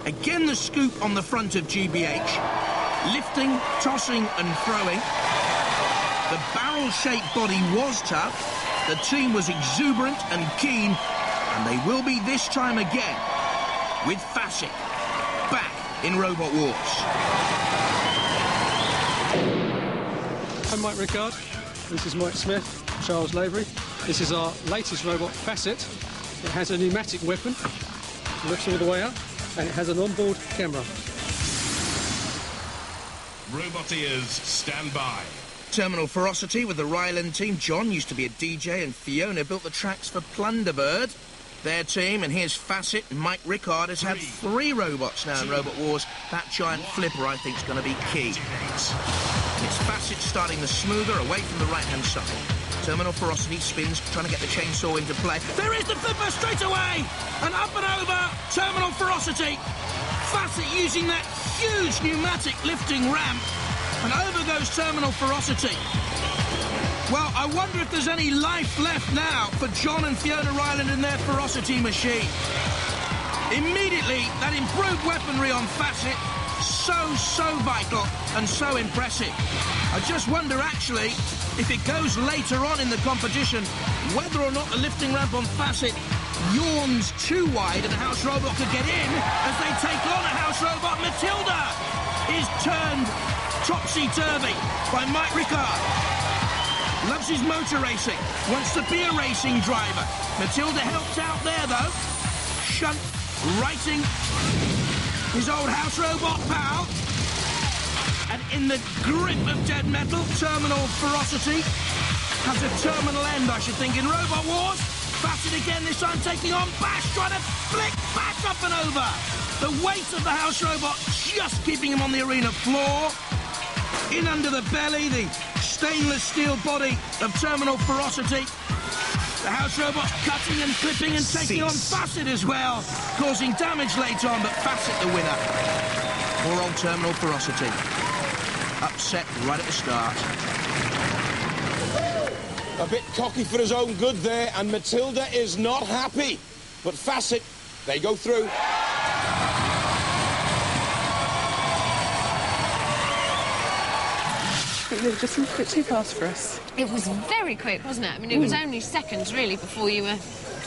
Again the scoop on the front of GBH. Lifting, tossing and throwing. The barrel-shaped body was tough. The team was exuberant and keen. And they will be this time again. With Facet back in Robot Wars. I'm Mike Rickard. This is Mike Smith, Charles Lavery. This is our latest robot, Facet. It has a pneumatic weapon, lifts all the way up, and it has an onboard camera. Robotiers, stand by. Terminal Ferocity with the Ryland team. John used to be a DJ and Fiona built the tracks for Plunderbird. Their team, and here's Facet. Mike Rickard has had 3 robots now in Robot Wars. That giant Phillipa, I think, is going to be key. It's Facet starting the smoother away from the right-hand side. Terminal Ferocity spins, trying to get the chainsaw into play. There is the Phillipa straight away! And up and over, Terminal Ferocity. Facet using that huge pneumatic lifting ramp. And over goes Terminal Ferocity. Well, I wonder if there's any life left now for John and Fiona Ryland in their Ferocity machine. Immediately, that improved weaponry on Facet, so vital and so impressive. I just wonder, actually, if it goes later on in the competition, whether or not the lifting ramp on Facet yawns too wide and a house robot could get in as they take on a house robot. Matilda is turned topsy-turvy by Mike Rickard. Loves his motor racing, wants to be a racing driver. Matilda helps out there, though. Shunt, righting his old house robot pal. And in the grip of dead metal, Terminal Ferocity has a terminal end, I should think, in Robot Wars. Facet again, this time taking on Bash, trying to flick Bash up and over. The weight of the house robot just keeping him on the arena floor. In under the belly, the stainless steel body of Terminal Ferocity. The house robot's cutting and clipping and taking on Facet as well, causing damage later on, but Facet the winner. Poor old Terminal Ferocity. Upset right at the start. A bit cocky for his own good there, and Matilda is not happy. But Facet, they go through. They were just a bit too fast for us. It was very quick, wasn't it? I mean, it was only seconds, really, before you were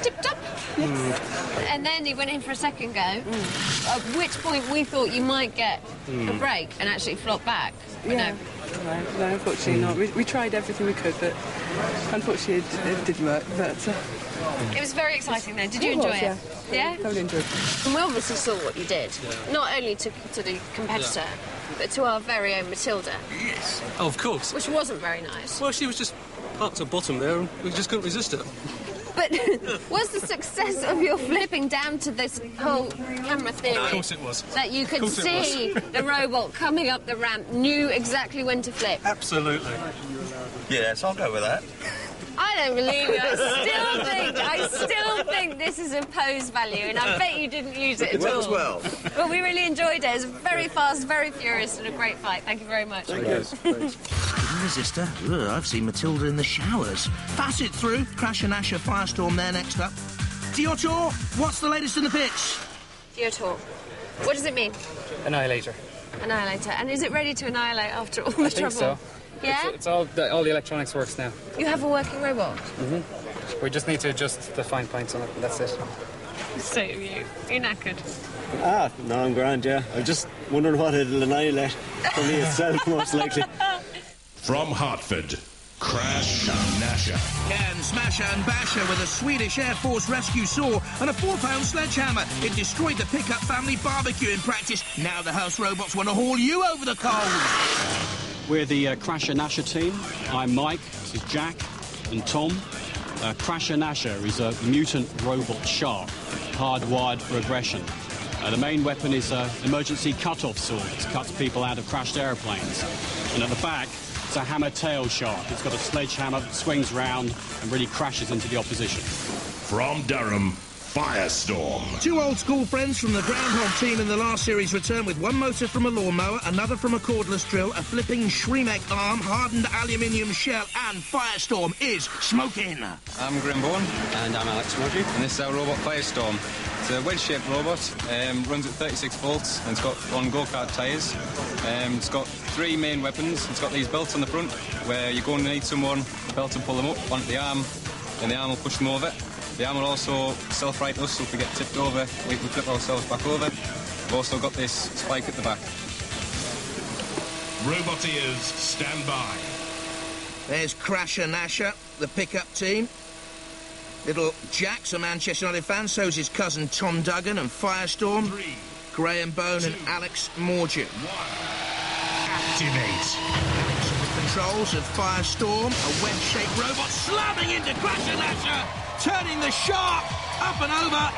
tipped up. Yes. And then you went in for a second go, at which point we thought you might get a break and actually flop back. Yeah. No, unfortunately not. We tried everything we could, but unfortunately it didn't work. But it was very exciting, though. Did you enjoy it? Yeah? Totally enjoyed it. And we obviously saw what you did, not only to the competitor, but to our very own Matilda. Yes. Oh, of course. Which wasn't very nice. Well, she was just parked at the bottom there and we just couldn't resist her. But was the success of your flipping down to this whole camera theory? Of course it was. That you could see the robot coming up the ramp, knew exactly when to flip? Absolutely. Yes, I'll go with that. I don't believe you. I still think this is a pose value, and I bet you didn't use it at all. As well. But we really enjoyed it. It was very fast, very furious, and a great fight. Thank you very much. Thank you. Couldn't resist her. Ugh, I've seen Matilda in the showers. Facet through. Crash and Gnasha, Firestorm there next up. Diotoir, what's the latest in the pitch? Diotoir. What does it mean? Annihilator. Annihilator. And is it ready to annihilate after all the trouble? I think so. Yeah? It's all the electronics works now. You have a working robot? Mm-hmm. We just need to adjust the fine points on it, and that's it. So you. You're knackered. No, I'm grand, yeah. I'm just wondering what it'll annihilate for me itself, most likely. From Hartford, Crash and Gnasha. Can Smasher and Basher with a Swedish Air Force rescue saw and a 4-pound sledgehammer. It destroyed the pickup family barbecue in practice. Now the house robots want to haul you over the coals. We're the Crash and Gnasha team. I'm Mike, this is Jack and Tom. Crash and Gnasha is a mutant robot shark, hardwired for aggression. The main weapon is an emergency cut-off saw that cuts people out of crashed aeroplanes. And at the back, it's a hammer-tail shark. It's got a sledgehammer that swings round and really crashes into the opposition. From Durham, Firestorm. 2 old-school friends from the Groundhog team in the last series return with one motor from a lawnmower, another from a cordless drill, a flipping Schumey arm, hardened aluminium shell, and Firestorm is smoking. I'm Grimborn. And I'm Alex Murphy. And this is our robot Firestorm. It's a wedge-shaped robot, runs at 36 volts, and it's got on go-kart tyres. It's got 3 main weapons. It's got these belts on the front, where you're going to need someone, the belt to pull them up onto the arm, and the arm will push them over. The arm will also self-right us, so if we get tipped over, we can flip ourselves back over. We've also got this spike at the back. Roboteers, stand by. There's Gnasha, the pickup team. Little Jack's a Manchester United fan, so's his cousin Tom Duggan and Firestorm. 3, Graham Bone 2, and Alex Mordew. 1. Activate. Controls of Firestorm, a wedge-shaped robot slamming into Gnasha, turning the shark up and over.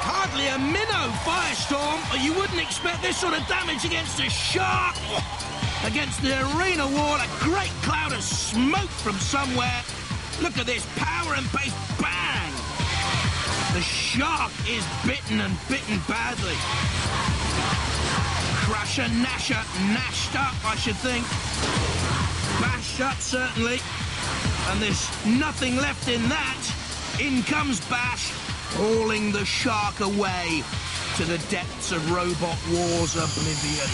Hardly a minnow, Firestorm, but you wouldn't expect this sort of damage against a shark. Against the arena wall, a great cloud of smoke from somewhere. Look at this power and pace, bang! The shark is bitten and bitten badly. Gnasha, gnashed up, I should think. Bashed up, certainly. And there's nothing left in that. In comes Bash, hauling the shark away to the depths of Robot Wars oblivion.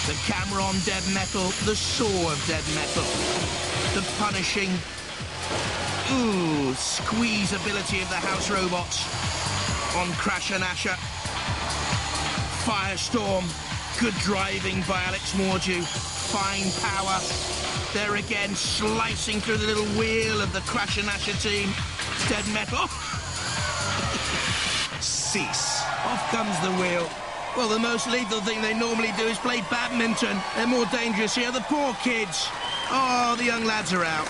The camera on Dead Metal, the saw of Dead Metal. The punishing, squeeze ability of the house robots on Gnasha. Firestorm, good driving by Alex Mordew. Fine power. There again, slicing through the little wheel of the Gnasha team. Dead Metal. Cease. Off comes the wheel. Well, the most lethal thing they normally do is play badminton. They're more dangerous here. The poor kids. Oh, the young lads are out.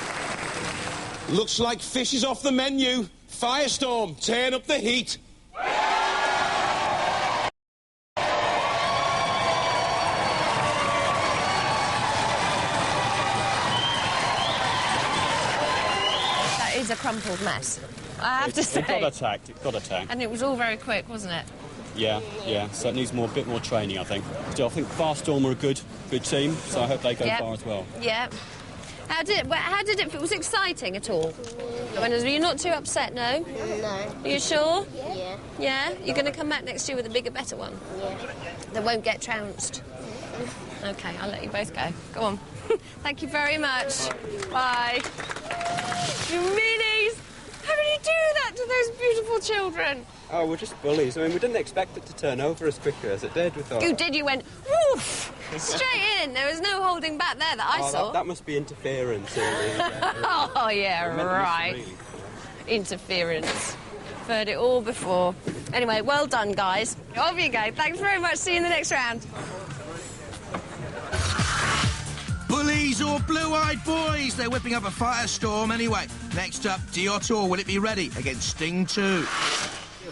Looks like fish is off the menu. Firestorm, turn up the heat. That is a crumpled mess, I have to say. It got attacked. And it was all very quick, wasn't it? Yeah. So it needs a bit more training, I think. Still, I think Firestorm are a good team, so I hope they go far as well. Yeah. How did it feel? Was it exciting at all? You're not too upset, no? No. Are you sure? Yeah. Yeah? You're going to come back next year with a bigger, better one? Yeah. That won't get trounced? OK, I'll let you both go. Go on. Thank you very much. Bye. You meanies! How did you do that to those beautiful children? Oh, we're just bullies. I mean, we didn't expect it to turn over as quickly as it did. We thought... You did, you went, woof! Straight in. There was no holding back there that I saw. That must be interference. Oh, yeah, right. Interference. I've heard it all before. Anyway, well done, guys. Off you go. Thanks very much. See you in the next round. Bullies or blue-eyed boys? They're whipping up a Firestorm anyway. Next up, Diotoir. Will it be ready against Sting 2?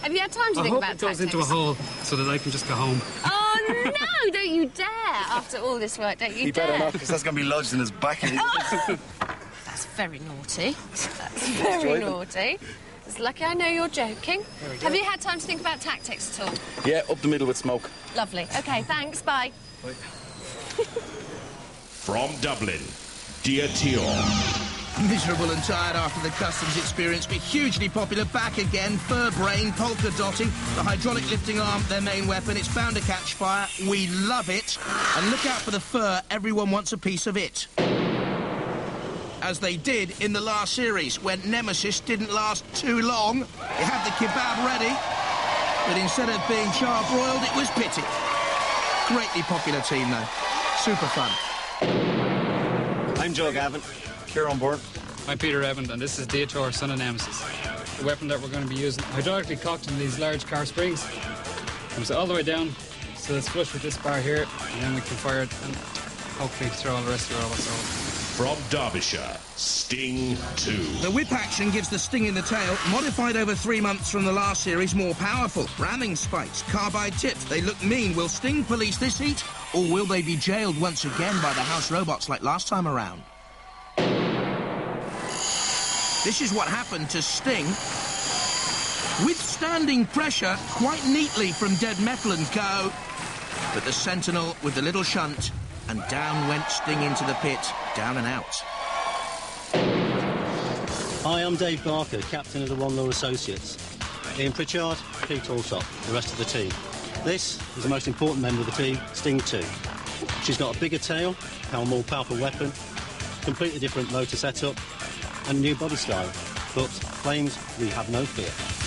Have you had time to think about tactics? I hope it goes into a hole so that I can just go home. Oh, no! Don't you dare! After all this work, don't you dare? Better not, because that's going to be lodged in his back. That's very naughty. That's very naughty. It's lucky I know you're joking. Have you had time to think about tactics at all? Yeah, up the middle with smoke. Lovely. OK, thanks. Bye. Bye. From Dublin, Diotoir. Miserable and tired after the customs experience, but hugely popular back again. Fur brain, polka dotty, the hydraulic lifting arm, their main weapon. It's bound to catch fire. We love it. And look out for the fur. Everyone wants a piece of it. As they did in the last series, when Nemesis didn't last too long. It had the kebab ready, but instead of being charbroiled, it was pitted. Greatly popular team, though. Super fun. I'm Joe Gavin. Here on board. I'm Peter Evans, and this is Diotoir, son of Nemesis. The weapon that we're going to be using, hydraulically cocked in these large car springs. Comes all the way down, so it's flush with this bar here, and then we can fire it and hopefully throw all the rest of the robots over. From Derbyshire, Sting 2. The whip action gives the sting in the tail, modified over 3 months from the last series, more powerful. Ramming spikes, carbide tips, they look mean. Will Sting police this heat, or will they be jailed once again by the house robots like last time around? This is what happened to Sting. Withstanding pressure quite neatly from Dead Metal and Co. But the Sentinel with the little shunt, and down went Sting into the pit, down and out. Hi, I'm Dave Barker, captain of the One Law Associates. Ian Pritchard, Pete Alsop, the rest of the team. This is the most important member of the team, Sting 2. She's got a bigger tail, a more powerful weapon, completely different motor setup, and a new body style. But claims we have no fear.